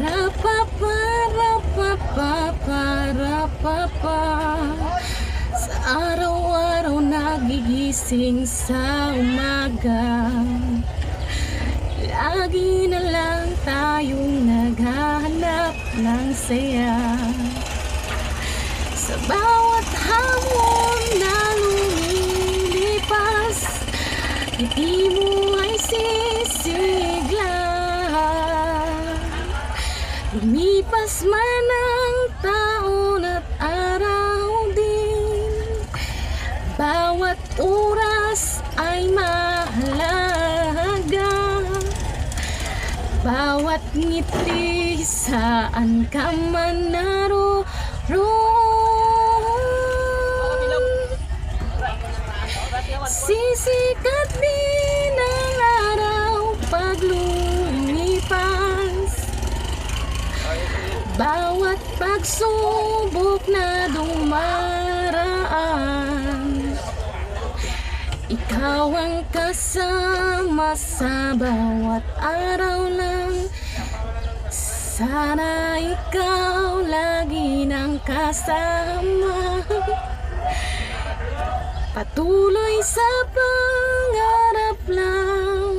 Rapapa, rapapa, rapapa. Sa araw-araw nagigising sa umaga, lagi na lang tayong naghahanap ng saya. Sa bawat hamon na lumilipas, ngiti mo ay sisigla. Lumipas man ang taon at araw din, bawat oras ay mahalaga. Bawat ngiti saan ka man naroon, sisikat din ang araw pag lumipas. Bawat pagsubok na dumaraan, ikaw ang kasama sa bawat araw lang. Sana ikaw lagi nang kasama, patuloy sa pangarap lang.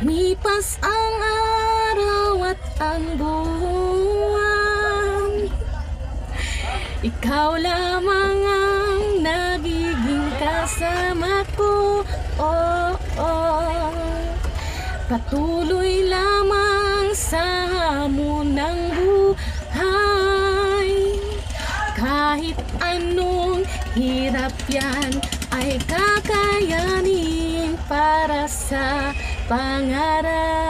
Lumipas ang araw at ang buwan, ikaw lamang ang nagiging kasama ko. Oh, oh. Patuloy lamang sa hamon ng buhay. Kahit anong hirap yan ay kakayanin para sa pangarap.